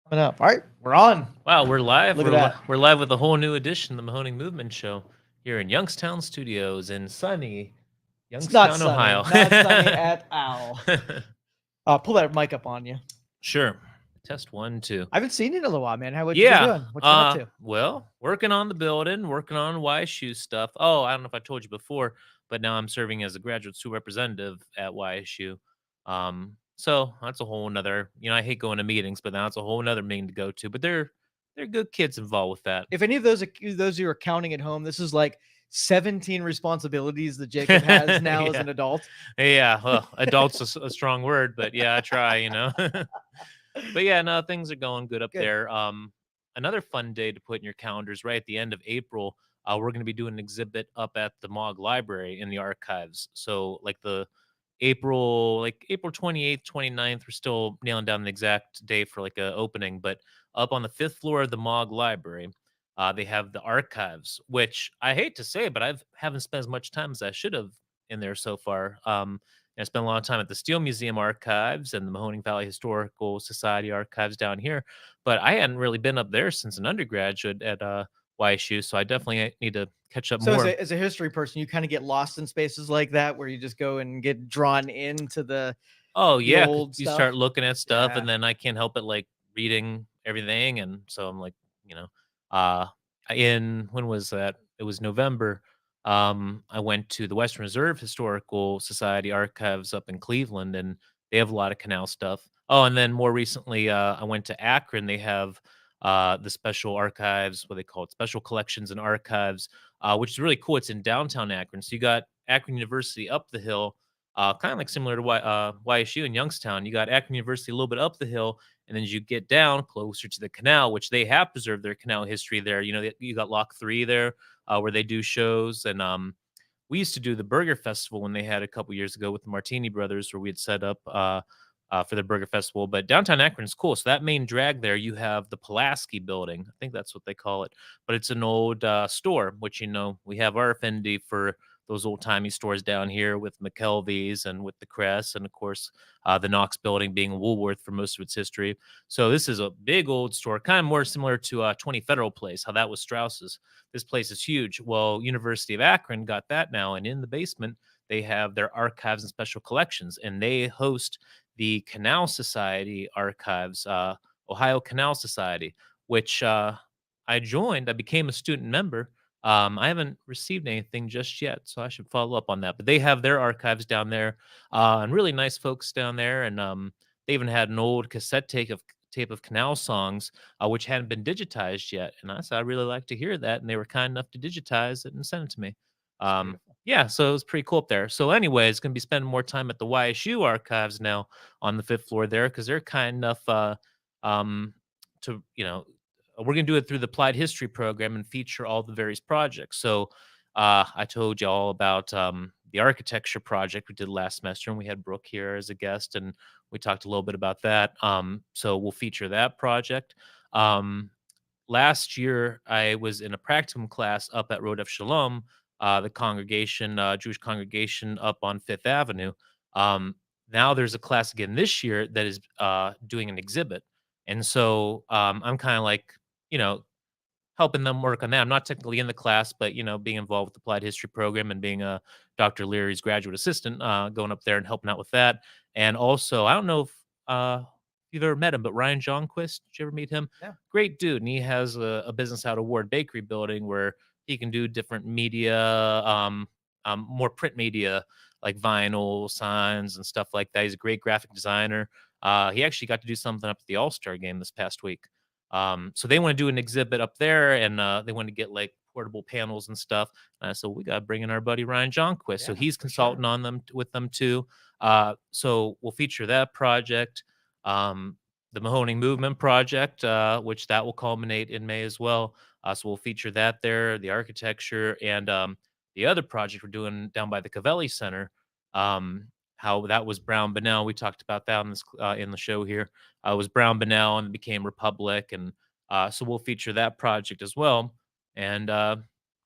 Coming up. All right, we're on. Wow, we're live. Look at that. We're live with a whole new edition of the Mahoning Movement show here in Youngstown Studios in sunny It's not Youngstown, sunny. Ohio. Not sunny at all. Pull that mic up on you. Sure. Test 1, 2. I haven't seen you in a little while, man. What you been Yeah. doing? What you been up to? Well, working on the building, working on YSU stuff. Oh, I don't know if I told you before, but now I'm serving as a graduate student representative at YSU. So that's a whole nother. I hate going to meetings, but now it's a whole nother meeting to go to. But they're good kids involved with that. If any of those of you are counting at home, this is like 17 responsibilities that Jacob has now as Yeah. an adult. Yeah, well, adult's a strong word, but yeah, I try. But yeah, no, things are going good up Good. there. Another fun day to put in your calendars right at the end of April. We're going to be doing an exhibit up at the Mog Library in the archives. So April 28th, 29th, we're still nailing down the exact day for like a opening, but up on the 5th floor of the Mog Library, they have the archives, which I hate to say, but I haven't spent as much time as I should have in there so far. I spent a lot of time at the Steel Museum archives and the Mahoning Valley Historical Society archives down here, but I hadn't really been up there since an undergraduate at YSU, so I definitely need to catch up So more. as a history person, you kind of get lost in spaces like that where you just go and get drawn into the Oh, yeah, 'cause old you stuff. start looking at stuff, Yeah. and then I can't help it, like, reading everything, and so I'm like, you know, uh, in when was that? It was November. I went to the Western Reserve Historical Society archives up in Cleveland, and they have a lot of canal stuff. Oh, and then more recently, I went to Akron. They have, the special archives, what they call it, special collections and archives, which is really cool. It's in downtown Akron. So you got Akron University up the hill, kind of like similar to YSU in Youngstown. You got Akron University a little bit up the hill, and then as you get down closer to the canal, which they have preserved their canal history there. You got Lock 3 there, where they do shows, and we used to do the Burger Festival when they had a couple years ago with the Martini Brothers, where we had set up for the Burger Festival. But downtown Akron is cool. So that main drag there, you have the Pulaski Building. I think that's what they call it. But it's an old store, which we have our affinity for those old timey stores down here with McKelvey's and with the Crest, and of course the Knox Building being Woolworth for most of its history. So this is a big old store, kind of more similar to 20 Federal Place, how that was Strauss's. This place is huge. Well, University of Akron got that now, and in the basement they have their archives and special collections, and they host the Canal Society archives, Ohio Canal Society, which I joined. I became a student member. I haven't received anything just yet, so I should follow up on that. But they have their archives down there, and really nice folks down there. And they even had an old cassette tape of canal songs, which hadn't been digitized yet. And I said I'd really like to hear that, and they were kind enough to digitize it and send it to me. It's Um, beautiful. yeah, so it was pretty cool up there. So, anyways, going to be spending more time at the YSU archives now on the 5th floor there because they're kind enough um, to we're going to do it through the applied history program and feature all the various projects. So I told you all about the architecture project we did last semester, and we had Brooke here as a guest, and we talked a little bit about that. So we'll feature that project. Um, Last year, I was in a practicum class up at Rodef Shalom, the congregation, Jewish congregation up on Fifth Avenue. Um, Now there's a class again this year that is doing an exhibit, and so I'm kind of like, you know, helping them work on that. I'm not technically in the class, but being involved with the applied history program and being a Dr. Leary's graduate assistant, going up there and helping out with that. And also, I don't know if you've ever met him, but Ryan Johnquist, did you ever meet him? Yeah. Great dude, and he has a business out of Ward Bakery Building where he can do different media, more print media like vinyl signs and stuff like that. He's a great graphic designer. He actually got to do something up at the All Star game this past week. So they want to do an exhibit up there, and they want to get like portable panels and stuff. So we got to bring in our buddy Ryan Johnquist. So Yeah, he's for sure. consulting on them with them too. So we'll feature that project, um, the Mahoning Movement project, which that will culminate in May as well. So we'll feature that there, the architecture, and the other project we're doing down by the Cavelli Center. How that was Brown Bunnell. We talked about that in the show here. Was Brown Bunnell and became Republic, and so we'll feature that project as well. And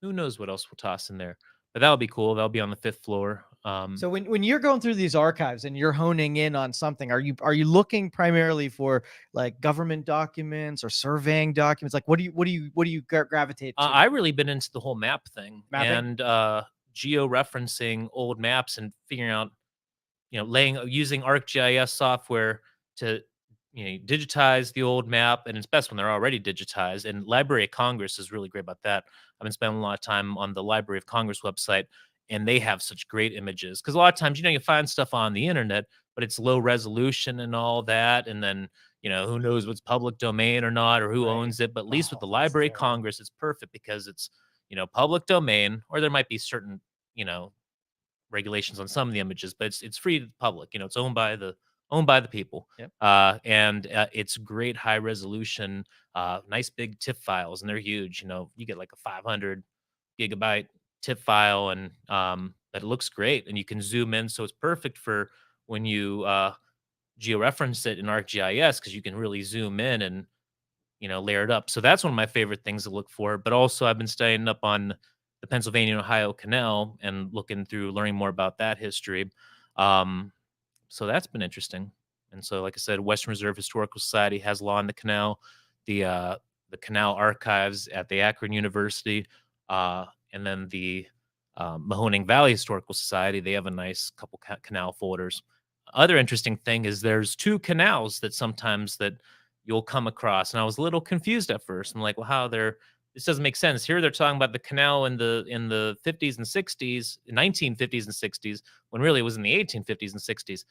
who knows what else we'll toss in there, but that'll be cool. That'll be on the 5th floor So when you're going through these archives and you're honing in on something, are you looking primarily for like government documents or surveying documents? Like what do you gravitate to? I really been into the whole map thing Mapping? and geo-referencing old maps and figuring out, laying using ArcGIS software to, digitize the old map, and it's best when they're already digitized. And Library of Congress is really great about that. I've been spending a lot of time on the Library of Congress website, and they have such great images. Because a lot of times, you find stuff on the internet, but it's low resolution and all that, and then who knows what's public domain or not, or who Right. owns it. But at least with Oh, the that's Library of terrible. Congress, it's perfect because it's public domain, or there might be certain you know regulations on some of the images, but it's free to the public. It's owned by the people, Yep. and it's great high resolution, nice big TIFF files, and they're huge. You get like a 500 gigabyte TIFF file, and but it looks great, and you can zoom in, so it's perfect for when you georeference it in ArcGIS because you can really zoom in and layer it up. So that's one of my favorite things to look for. But also, I've been studying up on the Pennsylvania and Ohio Canal and looking through, learning more about that history. Um, so that's been interesting. And so, like I said, Western Reserve Historical Society has law on the canal, the canal archives at the Akron University, and then the Mahoning Valley Historical Society. They have a nice couple canal folders. Other interesting thing is there's two canals that sometimes that you'll come across, and I was a little confused at first. I'm like, well, how they're this doesn't make sense. Here they're talking about the canal in the 50s and 60s, 1950s and 60s, when really it was in the 1850s and 60s.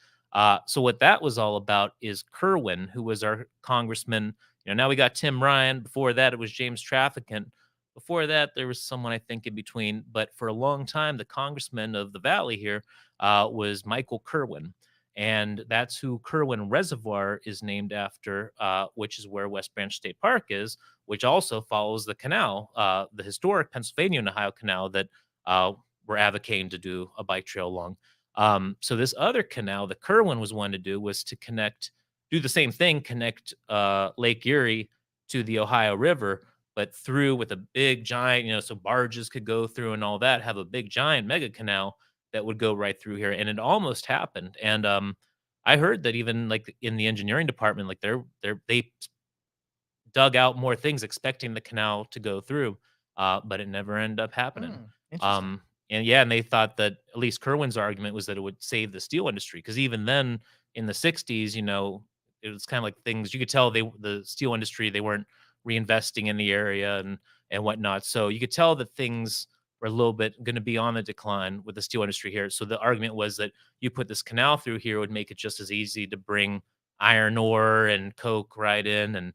So what that was all about is Kerwin, who was our congressman. Now we got Tim Ryan. Before that, it was James Trafficant. Before that, there was someone I think in between. But for a long time, the congressman of the valley here was Michael Kerwin. And that's who Kerwin Reservoir is named after, which is where West Branch State Park is, which also follows the canal, the historic Pennsylvania and Ohio Canal that we're advocating to do a bike trail along. So this other canal that Kerwin was wanting to do was to do the same thing, connect Lake Erie to the Ohio River, but through with a big giant, so barges could go through and all that, have a big giant mega canal that would go right through here. And it almost happened. And I heard that even like in the engineering department, like they dug out more things expecting the canal to go through, but it never ended up happening. Interesting. Um, and yeah, and they thought that at least Kerwin's argument was that it would save the steel industry because even then in the 60s, it was kind of like things you could tell the steel industry they weren't reinvesting in the area and whatnot. So you could tell that things were a little bit going to be on the decline with the steel industry here. So the argument was that you put this canal through here would make it just as easy to bring iron ore and coke right in and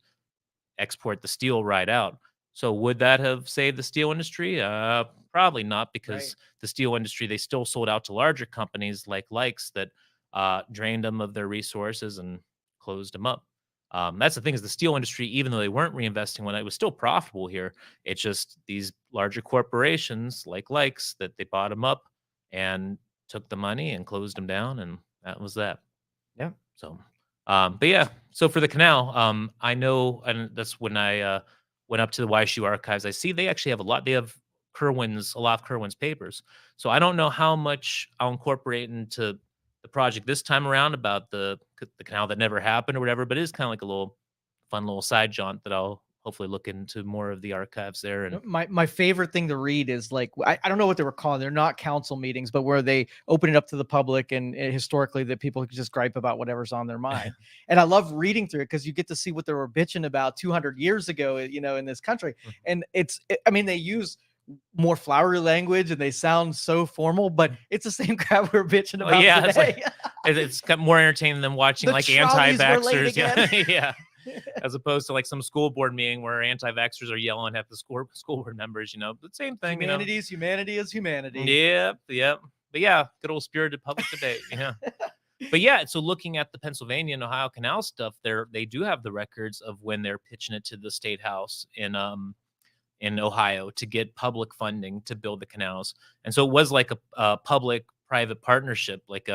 export the steel right out. So would that have saved the steel industry? Probably not, Right. because the steel industry they still sold out to larger companies like Likes that drained them of their resources and closed them up. That's the thing is the steel industry, even though they weren't reinvesting when it was still profitable here, it's just these larger corporations like Likes that they bought them up and took the money and closed them down, and that was that. Yeah. So, but yeah, so for the canal, I know, and that's when I went up to the YSU archives. I see they actually have a lot. They have a lot of Kerwin's papers. So I don't know how much I'll incorporate into the project this time around about the canal that never happened or whatever. But it is kind of like a little fun little side jaunt that I'll hopefully look into more of the archives there. And My favorite thing to read is like I don't know what they were calling. They're not council meetings, but where they open it up to the public and historically that people can just gripe about whatever's on their mind. And I love reading through it because you get to see what they were bitching about 200 years ago, in this country. And I mean, they use more flowery language and they sound so formal, but it's the same crap we're bitching oh about yeah, it's like today. it's got more entertaining than watching The like trolleys were late anti-vaxxers. again. Yeah, yeah. As opposed to like some school board meeting where anti-vaxxers are yelling at the school board members, the same thing. Humanity is humanity. Yep, yep. But yeah, good old spirited public debate. Yeah. But yeah, so looking at the Pennsylvania and Ohio Canal stuff, they do have the records of when they're pitching it to the state house in Ohio to get public funding to build the canals. And so it was like a public private partnership. Like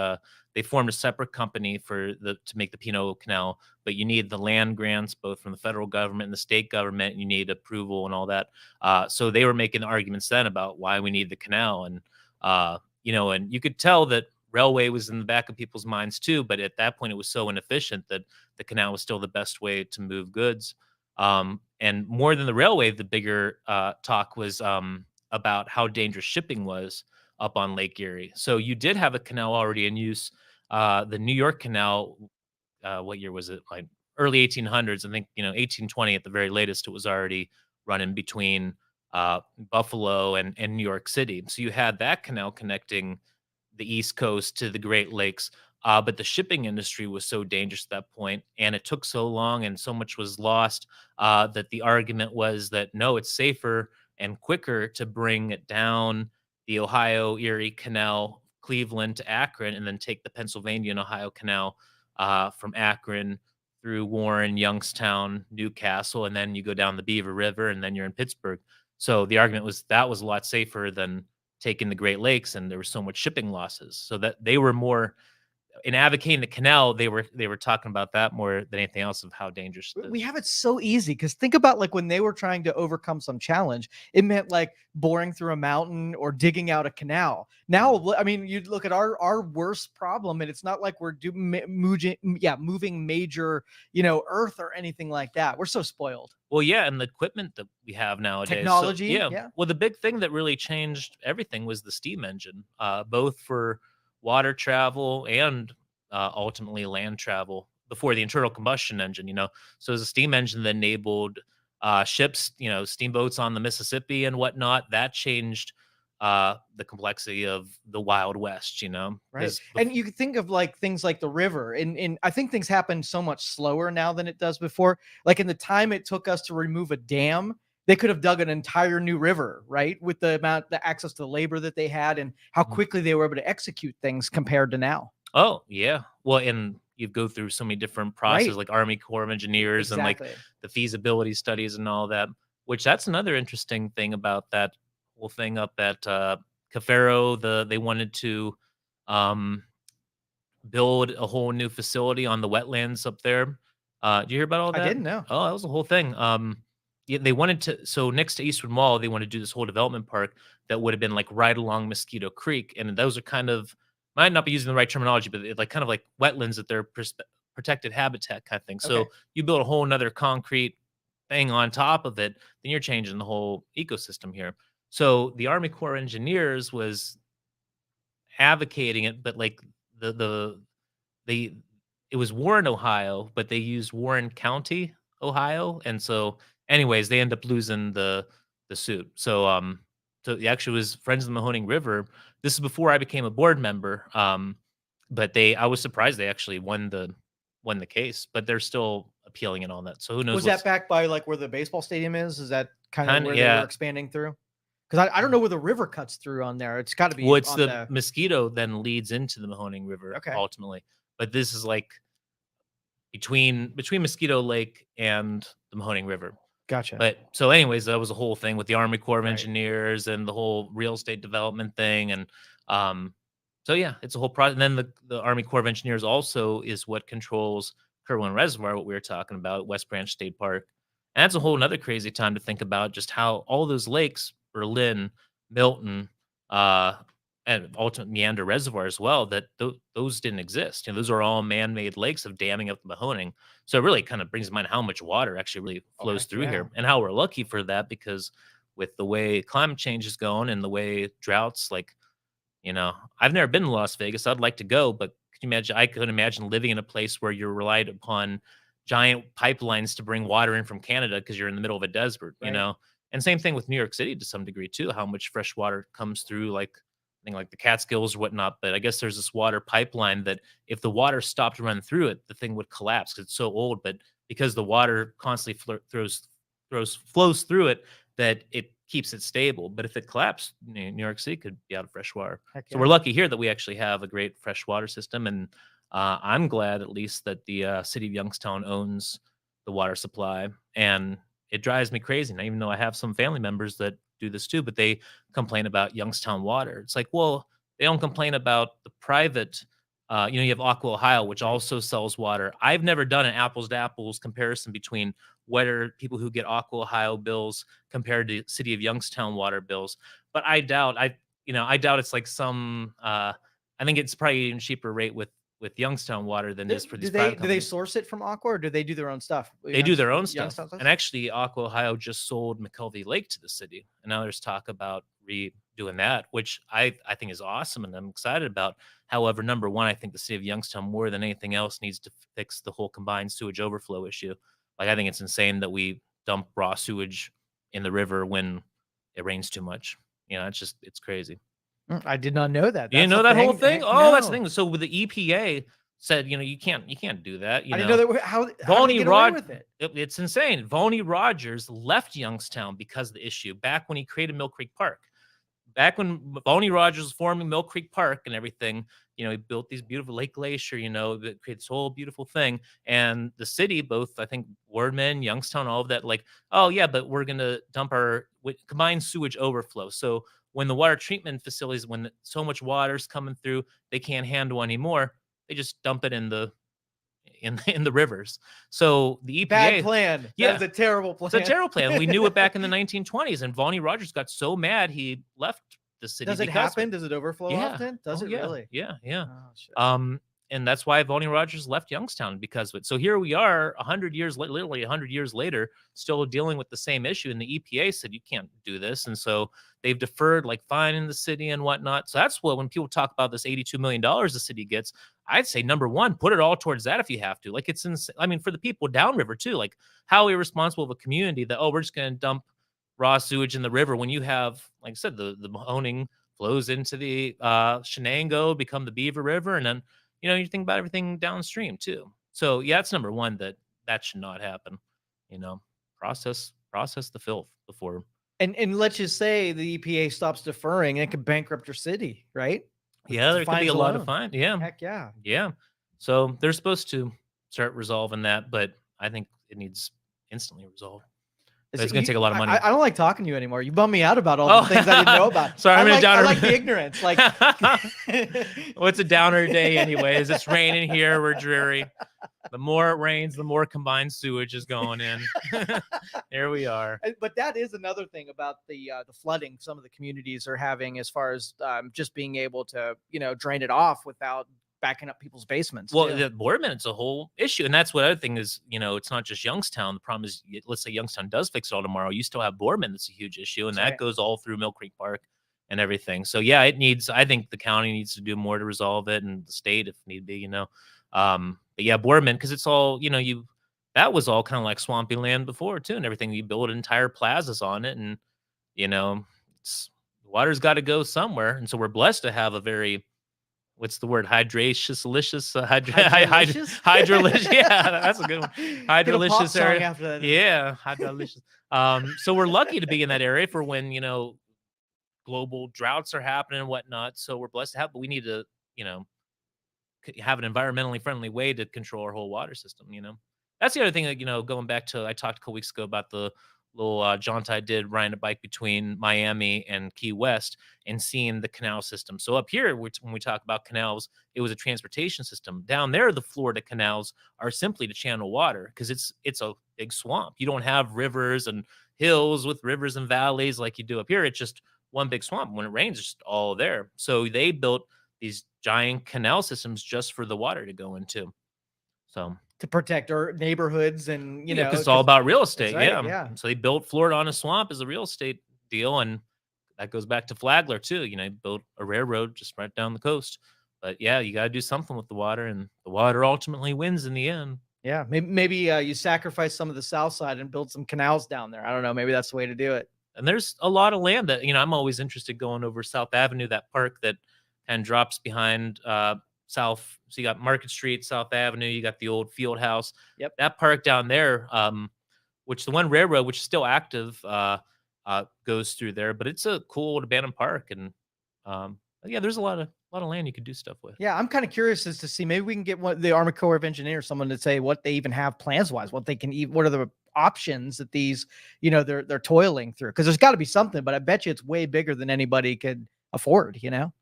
they formed a separate company to make the Pinot Canal, but you need the land grants both from the federal government and the state government. And you need approval and all that. So they were making arguments then about why we need the canal. And and you could tell that railway was in the back of people's minds too, but at that point it was so inefficient that the canal was still the best way to move goods. And more than the railway, the bigger talk was about how dangerous shipping was up on Lake Erie. So you did have a canal already in use. The New York Canal, what year was it? Like early 1800s, I think. 1820 at the very latest. It was already running between Buffalo and New York City. So you had that canal connecting the East Coast to the Great Lakes. But the shipping industry was so dangerous at that point, and it took so long, and so much was lost that the argument was that no, it's safer and quicker to bring it down the Ohio Erie Canal, Cleveland to Akron, and then take the Pennsylvania and Ohio Canal from Akron through Warren, Youngstown, Newcastle, and then you go down the Beaver River, and then you're in Pittsburgh. So the argument was that was a lot safer than taking the Great Lakes, and there was so much shipping losses. So that they were more in advocating the canal, they were talking about that more than anything else of how dangerous it We is. have it so easy because think about like when they were trying to overcome some challenge, it meant like boring through a mountain or digging out a canal. Now, I mean, you look at our worst problem, and it's not like we're moving major, earth or anything like that. We're so spoiled. Well, yeah, and the equipment that we have nowadays. So Technology, yeah, yeah, well, the big thing that really changed everything was the steam engine, both for water travel and ultimately land travel. Before the internal combustion engine, so it was a steam engine that enabled ships, steamboats on the Mississippi and whatnot. That changed the complexity of the Wild West, right. because And you could think of like things like the river, and I think things happen so much slower now than it does before. Like in the time it took us to remove a dam, they could have dug an entire new river, right? With the access to the labor that they had, and how quickly they were able to execute things compared to now. Oh, yeah. Well, and you go through so many different processes Right. like Army Corps of Engineers and like Exactly. the feasibility studies and all that, which that's another interesting thing about that whole thing up at Cafaro. They wanted to um build a whole new facility on the wetlands up there. Did you hear about all I that? didn't know. Oh, that was a whole thing. Yeah, they wanted to. So next to Eastwood Mall, they wanted to do this whole development park that would have been like right along Mosquito Creek, and those are kind of might not be using the right terminology, but like kind of like wetlands that they're protected habitat kind of thing. Okay. So you build a whole another concrete thing on top of it, then you're changing the whole ecosystem here. So the Army Corps of Engineers was advocating it, but like the they it was Warren, Ohio, but they used Warren County, Ohio, and so anyways, they end up losing the suit. So it actually was Friends of the Mahoning River. This is before I became a board member, but I was surprised they actually won the case, but they're still appealing and all that. So who knows Was that what's back by like where the baseball stadium is? Is that kind of kinda where they were yeah. expanding through? Because I don't know where the river cuts through on there. It's got to Well, be it's on the the. Mosquito then leads into the Mahoning River Okay. ultimately, but this is like between Mosquito Lake and the Mahoning River. Gotcha. But so anyways, that was a whole thing with the Army Corps of Right. Engineers and the whole real estate development thing, and, um, so yeah, it's a whole project. And then the Army Corps of Engineers also is what controls Kerwin Reservoir, what we were talking about, West Branch State Park. And that's a whole 'nother crazy time to think about just how all those lakes, Berlin, Milton, uh, and ultimate Meander Reservoir as well, that those didn't exist. Those are all man-made lakes of damming up the Mahoning. So it really kind of brings to mind how much water actually really Oh flows heck through yeah. here and how we're lucky for that because with the way climate change is going and the way droughts, like, I've never been to Las Vegas. I'd like to go, but could you imagine? I could imagine living in a place where you're relied upon giant pipelines to bring water in from Canada because you're in the middle of a desert. Right. And same thing with New York City to some degree too, how much fresh water comes through, like I think like the Catskills or whatnot. But I guess there's this water pipeline that if the water stopped running through it, the thing would collapse because it's so old. But because the water constantly flows through it, that it keeps it stable. But if it collapsed, New York City could be out of fresh water. Heck So we're yeah. lucky here that we actually have a great fresh water system, and I'm glad at least that the city of Youngstown owns the water supply. And it drives me crazy. And even though I have some family members that do this too, but they complain about Youngstown water. It's like, well, they don't complain about the private. You have Aqua Ohio, which Right. also sells water. I've never done an apples to apples comparison between whether people who get Aqua Ohio bills compared to City of Youngstown water bills. But I doubt I doubt it's like some. I think it's probably even cheaper rate with Youngstown water than it is for Do these they private do they companies. source it from Aqua, or do they do their own stuff? They do their own stuff. Youngstown stuff? And actually, Aqua Ohio just sold McKelvey Lake to the city. And now there's talk about redoing that, which I think is awesome and I'm excited about. However, number one, I think the city of Youngstown, more than anything else, needs to fix the whole combined sewage overflow issue. Like, I think it's insane that we dump raw sewage in the river when it rains too much. It's crazy. I did not know that. You That's know a that whole thing? thing? Heck Oh, that's the no. thing. So with the EPA said, you can't do that. I didn't know that. How did they Volney get away Rod, with it? it's insane. Volney Rogers left Youngstown because of the issue back when he created Mill Creek Park. Back when Volney Rogers was forming Mill Creek Park and everything, he built these beautiful Lake Glacier, that creates this whole beautiful thing. And the city, both I think Wardman, Youngstown, all of that, like, oh yeah, but we're gonna dump our combined sewage overflow. So when the water treatment facilities, when so much water's coming through, they can't handle anymore. They just dump it in the rivers. So the EPA, Bad plan. yeah, That was a terrible plan. it's a terrible plan. We knew it back in the 1920s, and Volney Rogers got so mad he left the city. Does it happen? Does it overflow often? Does it yeah, really? Yeah. Oh, shit. And that's why Volney Rogers left Youngstown, because of it. So here we are, 100 years, literally 100 years later, still dealing with the same issue. And the EPA said you can't do this, and so they've deferred, like fining the city and whatnot. So that's what, when people talk about this $82 million the city gets, I'd say number one, put it all towards that if you have to. Like, it's insane. I mean, for the people downriver too, like, how irresponsible of a community that, oh, we're just going to dump raw sewage in the river when you have, like I said, the Mahoning flows into the Shenango, become the Beaver River, and then you think about everything downstream too. So yeah, that's number one, that should not happen. Process the filth before. And let's just say the EPA stops deferring, and it could bankrupt your city, right? Yeah, there could be a lot of fine. fine. Yeah. Heck yeah. Yeah. So they're supposed to start resolving that, but I think it needs instantly resolved. It's going to take a lot of money. I don't like talking to you anymore. You bum me out about all the things I didn't know about. Sorry, I like the ignorance. Like, well, it's a downer day anyways. It's raining here. We're dreary. The more it rains, the more combined sewage is going in. Here we are. But that is another thing about the flooding some of the communities are having, as far as just being able to drain it off without backing up people's basements. Well, the Boardman, it's a whole issue. And that's what other thing is, it's not just Youngstown. The problem is, let's say Youngstown does fix it all tomorrow. You still have Boardman. That's a huge issue. And that goes all through Mill Creek Park and everything. So yeah, I think the county needs to do more to resolve it, and the state if need be, but yeah, Boardman, because it's all, that was all kind of like swampy land before too, and everything. You build entire plazas on it, and water's got to go somewhere. And so we're blessed to have a very, what's the word? Hydrolicious. Yeah, that's a good one. Hydrolicious area. After that. Yeah, hydrolicious. So we're lucky to be in that area for when global droughts are happening and whatnot. So we're blessed to have, but we need to have an environmentally friendly way to control our whole water system. That's the other thing that going back to, I talked a couple weeks ago about the little jaunt I did riding a bike between Miami and Key West and seeing the canal system. So up here, when we talk about canals, it was a transportation system. Down there, the Florida canals are simply to channel water, because it's a big swamp. You don't have rivers and hills with rivers and valleys like you do up here. It's just one big swamp. When it rains, it's just all there. So they built these giant canal systems just for the water to go into. So to protect our neighborhoods, and because it's all about real estate. Right, yeah. So they built Florida on a swamp as a real estate deal, and that goes back to Flagler too. Built a railroad just right down the coast. But yeah, you got to do something with the water, and the water ultimately wins in the end. Yeah, maybe you sacrifice some of the south side and build some canals down there. I don't know. Maybe that's the way to do it. And there's a lot of land that I'm always interested going over South Avenue, that park that kind of drops behind South. So you got Market Street, South Avenue. You got the old field house. Yep. That park down there, which the one railroad, which is still active, goes through there. But it's a cool old abandoned park, and yeah, there's a lot of land you could do stuff with. Yeah, I'm kind of curious as to see, maybe we can get the Army Corps of Engineers, someone to say what they even have plans wise, what they can even, what are the options that these, they're toiling through, because there's got to be something. But I bet you it's way bigger than anybody could afford.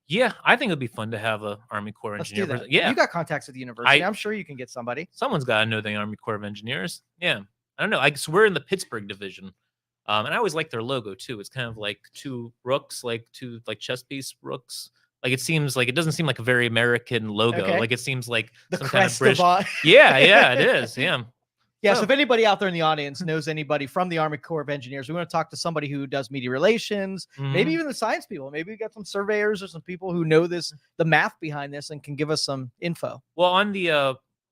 Yeah, I think it'd be fun to have a Army Corps engineer. Let's do that. Yeah, you got contacts at the university. I'm sure you can get somebody. Someone's got to know the Army Corps of Engineers. Yeah, I don't know. So we're in the Pittsburgh division. And I always like their logo too. It's kind of like two rooks, like two like chess piece rooks. Like it doesn't seem like a very American logo. Okay. Like it seems like The some kind of crest of British. on. Yeah, yeah, it is. Yeah. Yeah, so So if anybody out there in the audience knows anybody from the Army Corps of Engineers, we want to talk to somebody who does media relations, maybe mhm. even the science people. Maybe we got some surveyors or some people who know the math behind this, and can give us some info. Well, on the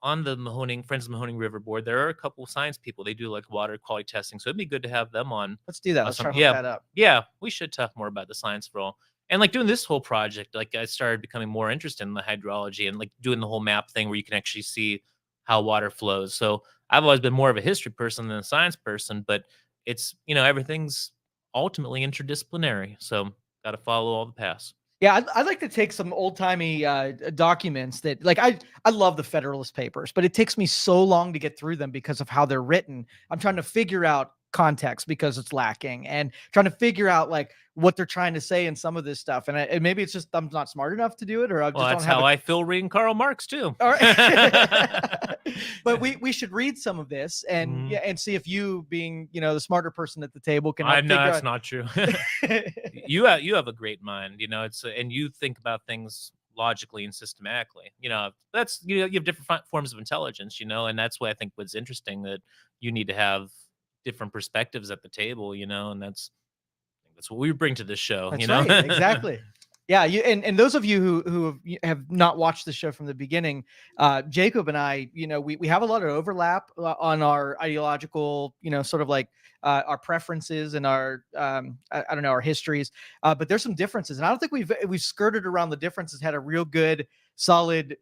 Mahoning Friends of the Mahoning River board, there are a couple of science people. They do like water quality testing, so it'd be good to have them on. Let's do that. Let's try Some to hook yeah, that up. yeah, we should talk more about the science role. And like doing this whole project, like I started becoming more interested in the hydrology and like doing the whole map thing where you can actually see how water flows. So I've always been more of a history person than a science person, but it's everything's ultimately interdisciplinary. So got to follow all the paths. Yeah, I'd like to take some old timey documents that, like, I love the Federalist Papers, but it takes me so long to get through them because of how they're written. I'm trying to figure out context because it's lacking, and trying to figure out like what they're trying to say in some of this stuff. And maybe it's just I'm not smart enough to do it, or I Well, just don't that's have how a. I feel reading Karl Marx too. All right. But we should read some of this, and Mhm. yeah, and see if you, being the smarter person at the table, can I help know figure that's out. not true. You have a great mind, it's and you think about things logically and systematically. That's you have different forms of intelligence, and that's why I think what's interesting that you need to have different perspectives at the table, and that's what we bring to this show, That's right. Exactly. Yeah, and those of you who have not watched the show from the beginning, Jacob and I, we have a lot of overlap on our ideological, sort of like our preferences and our I don't know, our histories, but there's some differences, and I don't think we've skirted around the differences, had a real good, solid,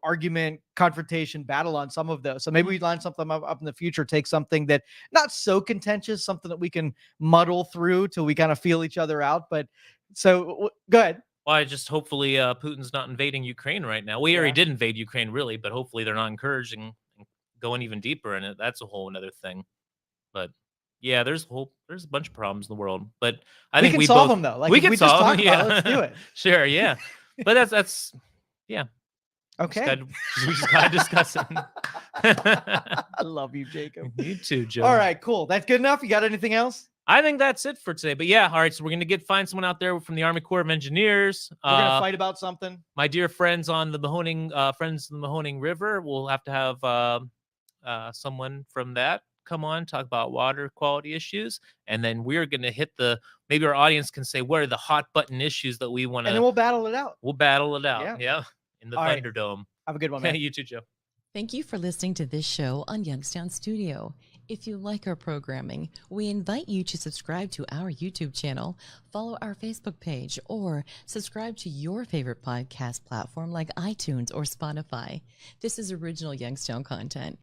argument, confrontation, battle on some of those. So maybe we line something up in the future, take something that not so contentious, something that we can muddle through till we kind of feel each other out. But so go ahead. Well, I just hopefully Putin's not invading Ukraine right now. We already Yeah. did invade Ukraine, really, but hopefully they're not encouraging and going even deeper in it. That's a whole another thing. But yeah, there's a bunch of problems in the world, but I We think can we solve both them though. Like we if can we just solve them. talk about it, let's do Yeah, it. sure, yeah. But that's yeah. Okay. We just gotta discuss it. I love you, Jacob. You too, Joe. All right, cool. That's good enough. You got anything else? I think that's it for today. But yeah, all right. So we're gonna find someone out there from the Army Corps of Engineers. We're gonna fight about something. My dear friends on the Mahoning Friends of the Mahoning River, we'll have to have someone from that come on talk about water quality issues, and then we're gonna hit maybe our audience can say what are the hot button issues that we want And then to. we'll battle it out. We'll battle it out. Yeah. Yeah, in the All right. Thunderdome. Have a good one, man. You too, Joe. Thank you for listening to this show on Youngstown Studio. If you like our programming, we invite you to subscribe to our YouTube channel, follow our Facebook page, or subscribe to your favorite podcast platform like iTunes or Spotify. This is original Youngstown content.